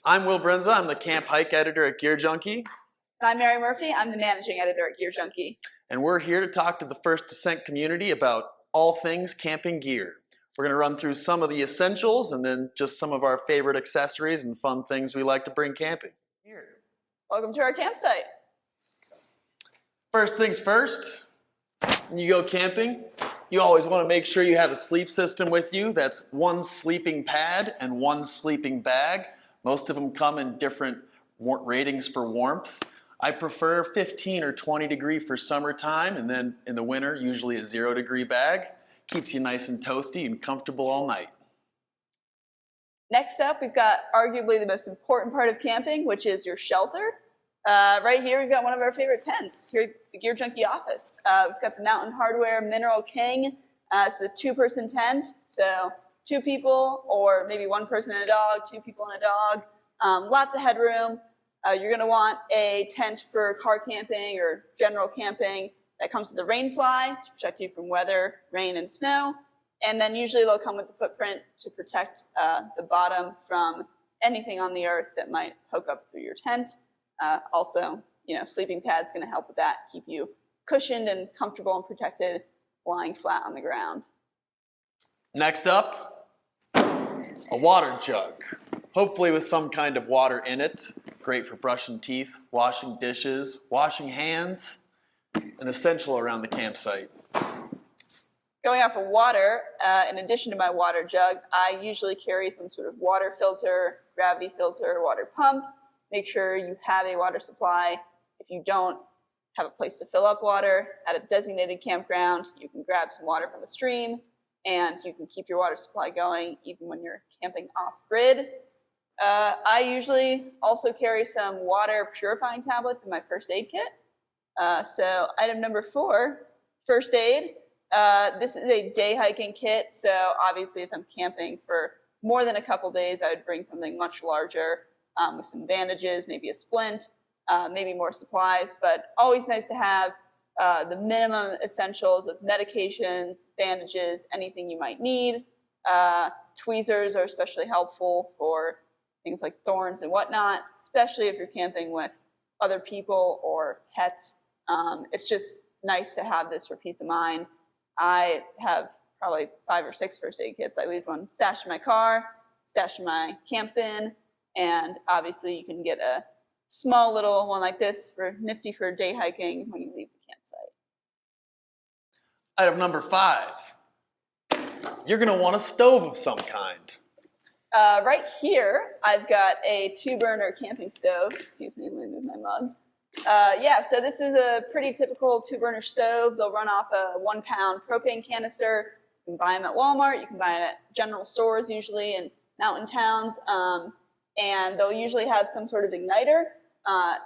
I'm Will Brenza. I'm the camp hike editor at GearJunkie. And I'm Mary Murphy. I'm the managing editor at GearJunkie. And we're here to talk to the First Descent community about all things camping gear. We're going to run through some of the essentials and then just some of our favorite accessories and fun things we like to bring camping. Here. Welcome to our campsite. First things first, when you go camping, you always want to make sure you have a sleep system with you. That's one sleeping pad and one sleeping bag. Most of them come in different ratings for warmth. I prefer 15 or 20 degree for summertime, and then in the winter, usually a 0 degree bag. Keeps you nice and toasty and comfortable all night. Next up, we've got arguably the most important part of camping, which is your shelter. Right here, we've got one of our favorite tents here at the GearJunkie office. We've got the Mountain Hardware Mineral King. It's a 2-person tent, so 2 people or maybe 1 person and a dog, 2 people and a dog. Lots of headroom. You're going to want a tent for car camping or general camping that comes with the rain fly to protect you from weather, rain, and snow. And then usually they'll come with the footprint to protect the bottom from anything on the earth that might poke up through your tent. Also, sleeping pad's going to help with that, keep you cushioned and comfortable and protected lying flat on the ground. Next up, a water jug. Hopefully with some kind of water in it. Great for brushing teeth, washing dishes, washing hands. An essential around the campsite. Going off of water, in addition to my water jug, I usually carry some sort of water filter, gravity filter, water pump. Make sure you have a water supply. If you don't have a place to fill up water at a designated campground, you can grab some water from a stream, and you can keep your water supply going even when you're camping off-grid. I usually also carry some water purifying tablets in my first aid kit. So item number 4, first aid. This is a day hiking kit, so obviously if I'm camping for more than a couple days, I would bring something much larger with some bandages, maybe a splint, maybe more supplies, but always nice to have the minimum essentials of medications, bandages, anything you might need. Tweezers are especially helpful for things like thorns and whatnot, especially if you're camping with other people or pets. It's just nice to have this for peace of mind. I have probably 5 or 6 first aid kits. I leave one stashed in my car, stashed in my camp bin, and obviously you can get a small little one like this for nifty for day hiking when you leave the campsite. Item number 5. You're going to want a stove of some kind. Right here, I've got a 2-burner camping stove. Excuse me, let me move my mug. So this is a pretty typical 2-burner stove. They'll run off a 1-pound propane canister. You can buy them at Walmart. You can buy them at general stores, usually in mountain towns. And they'll usually have some sort of igniter.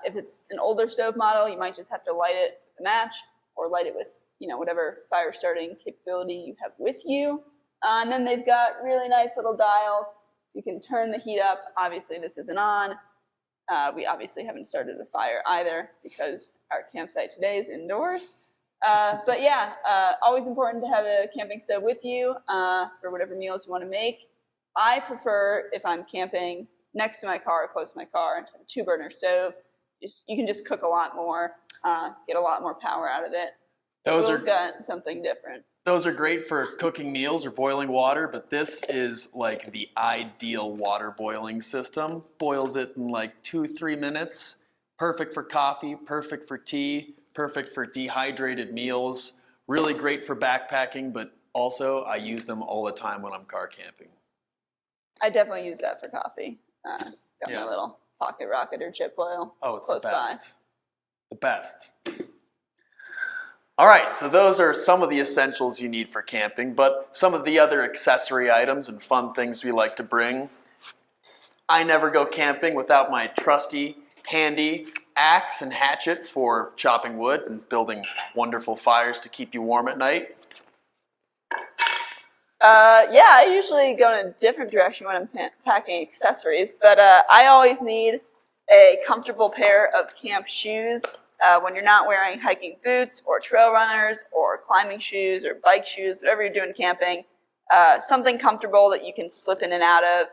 If it's an older stove model, you might just have to light it with a match or light it with whatever fire starting capability you have with you. And then they've got really nice little dials, so you can turn the heat up. Obviously, this isn't on. We obviously haven't started a fire either because our campsite today is indoors. But yeah, always important to have a camping stove with you for whatever meals you want to make. I prefer, if I'm camping next to my car or close to my car, and have a 2-burner stove. You can just cook a lot more, get a lot more power out of it. Will's got something different. Those are great for cooking meals or boiling water, but this is like the ideal water boiling system. Boils it in like 2-3 minutes. Perfect for coffee, perfect for tea, perfect for dehydrated meals. Really great for backpacking, but also I use them all the time when I'm car camping. I definitely use that for coffee. Got my little pocket rocket or chip oil. Oh, it's close the best. by. The best. All right, so those are some of the essentials you need for camping, but some of the other accessory items and fun things we like to bring. I never go camping without my trusty, handy axe and hatchet for chopping wood and building wonderful fires to keep you warm at night. I usually go in a different direction when I'm packing accessories, but I always need a comfortable pair of camp shoes. When you're not wearing hiking boots or trail runners or climbing shoes or bike shoes, whatever you're doing camping, something comfortable that you can slip in and out of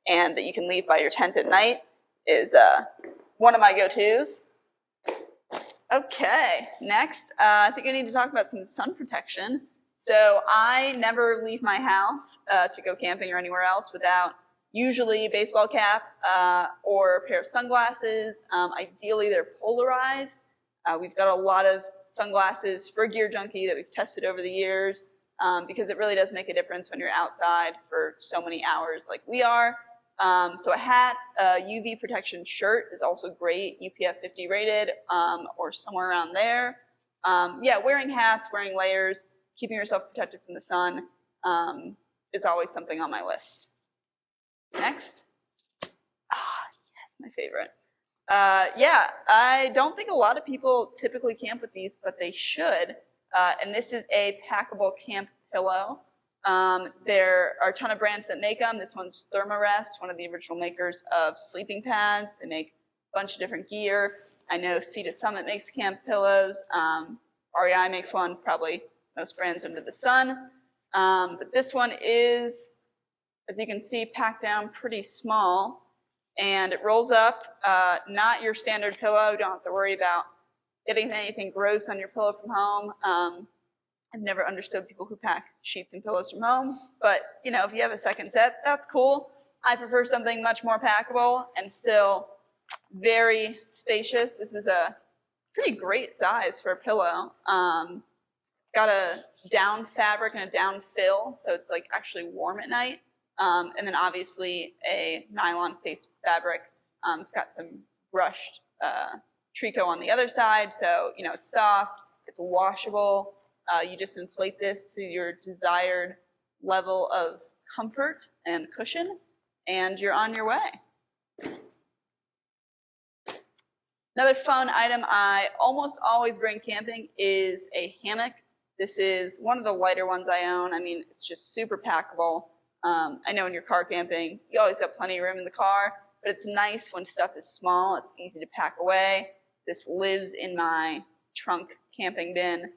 and that you can leave by your tent at night. is one of my go-tos. Okay, next, I think I need to talk about some sun protection. So I never leave my house to go camping or anywhere else without usually a baseball cap or a pair of sunglasses. Ideally, they're polarized. We've got a lot of sunglasses for GearJunkie that we've tested over the years because it really does make a difference when you're outside for so many hours like we are. So a hat, a UV protection shirt is also great, UPF 50 rated or somewhere around there. Yeah, wearing hats, wearing layers, keeping yourself protected from the sun is always something on my list. Next. Yes, my favorite. Yeah, I don't think a lot of people typically camp with these, but they should. And this is a packable camp pillow. There are a ton of brands that make them. This one's Thermarest, one of the original makers of sleeping pads. They make a bunch of different gear. I know Sea to Summit makes camp pillows. REI makes one, probably most brands under the sun. But this one is, as you can see, packed down pretty small. And it rolls up, not your standard pillow. You don't have to worry about getting anything gross on your pillow from home. I've never understood people who pack sheets and pillows from home, but you know, if you have a second set, that's cool. I prefer something much more packable and still very spacious. This is a pretty great size for a pillow. It's got a down fabric and a down fill, so it's like actually warm at night. And then obviously a nylon face fabric. It's got some brushed tricot on the other side, so you know it's soft, it's washable. You just inflate this to your desired level of comfort and cushion, and you're on your way. Another fun item I almost always bring camping is a hammock. This is one of the lighter ones I own. I mean, it's just super packable. I know when you're car camping, you always got plenty of room in the car, but it's nice when stuff is small. It's easy to pack away. This lives in my trunk camping bin,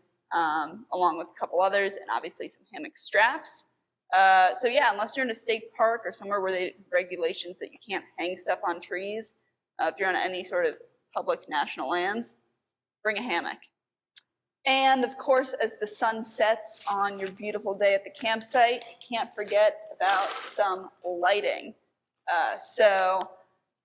along with a couple others, and obviously some hammock straps. So yeah, unless you're in a state park or somewhere where they have regulations that you can't hang stuff on trees, if you're on any sort of public national lands, bring a hammock. And of course, as the sun sets on your beautiful day at the campsite, you can't forget about some lighting. So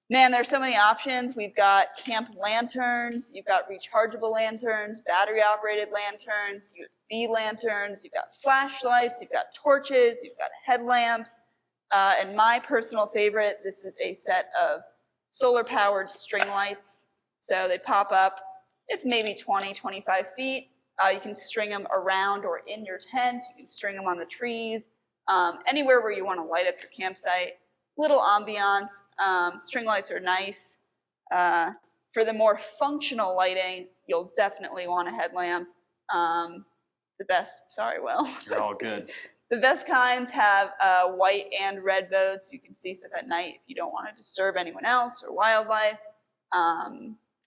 man, there's so many options. We've got camp lanterns, you've got rechargeable lanterns, battery-operated lanterns, USB lanterns, you've got flashlights, you've got torches, you've got headlamps, and my personal favorite, this is a set of solar-powered string lights. So they pop up. It's maybe 20, 25 feet. You can string them around or in your tent. You can string them on the trees, anywhere where you want to light up your campsite. Little ambiance. String lights are nice. For the more functional lighting, you'll definitely want a headlamp. The best, sorry, Will. You're all good. The best kinds have white and red modes, so you can see stuff at night if you don't want to disturb anyone else or wildlife.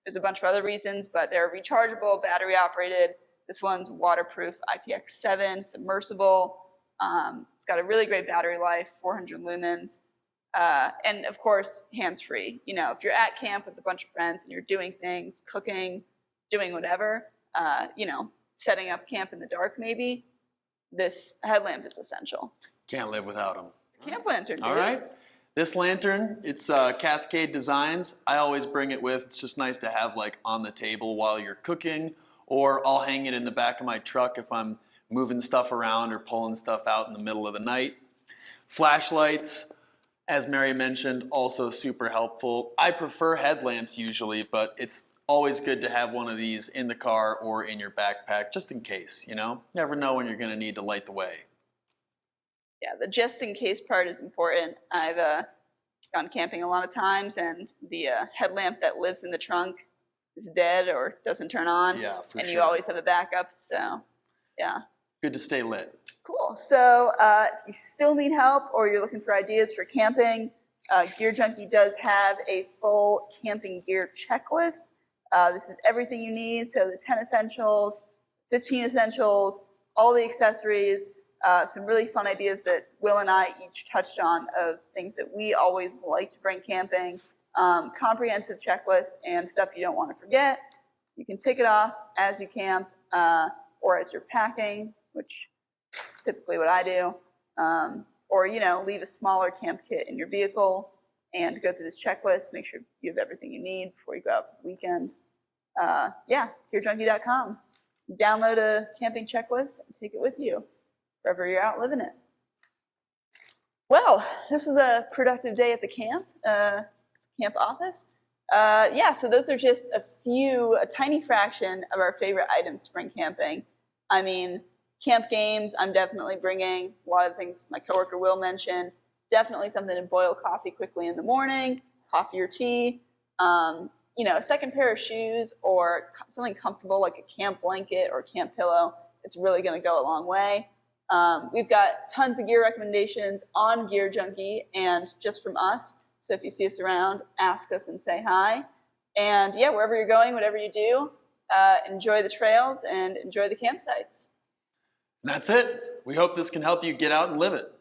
There's a bunch of other reasons, but they're rechargeable, battery operated. This one's waterproof, IPX7, submersible. It's got a really great battery life, 400 lumens. And of course, hands-free. You know, if you're at camp with a bunch of friends and you're doing things, cooking, doing whatever, you know, setting up camp in the dark maybe, this headlamp is essential. Can't live without them. Camp lantern, dude. All right. This lantern, it's Cascade Designs. I always bring it with. It's just nice to have like on the table while you're cooking, or I'll hang it in the back of my truck if I'm moving stuff around or pulling stuff out in the middle of the night. Flashlights, as Mary mentioned, also super helpful. I prefer headlamps usually, but it's always good to have one of these in the car or in your backpack, just in case, you know? Never know when you're gonna need to light the way. Yeah, the just in case part is important. I've gone camping a lot of times, and the headlamp that lives in the trunk is dead or doesn't turn on. Yeah, for and sure. You always have a backup, so yeah. Good to stay lit. Cool. So if you still need help or you're looking for ideas for camping, GearJunkie does have a full camping gear checklist. This is everything you need. So the 10 essentials, 15 essentials, all the accessories, some really fun ideas that Will and I each touched on of things that we always like to bring camping. comprehensive checklist and stuff you don't want to forget. You can tick it off as you camp or as you're packing, which is typically what I do. Or, leave a smaller camp kit in your vehicle and go through this checklist, make sure you have everything you need before you go out for the weekend. GearJunkie.com. Download a camping checklist and take it with you wherever you're out living it. Well, this is a productive day at the camp office. So those are just a tiny fraction of our favorite items spring camping. I mean, camp games, I'm definitely bringing. A lot of things my coworker Will mentioned. Definitely something to boil coffee quickly in the morning, coffee or tea. A second pair of shoes or something comfortable like a camp blanket or camp pillow. It's really going to go a long way. We've got tons of gear recommendations on GearJunkie and just from us. So if you see us around, ask us and say hi. And wherever you're going, whatever you do, enjoy the trails and enjoy the campsites. That's it. We hope this can help you get out and live it.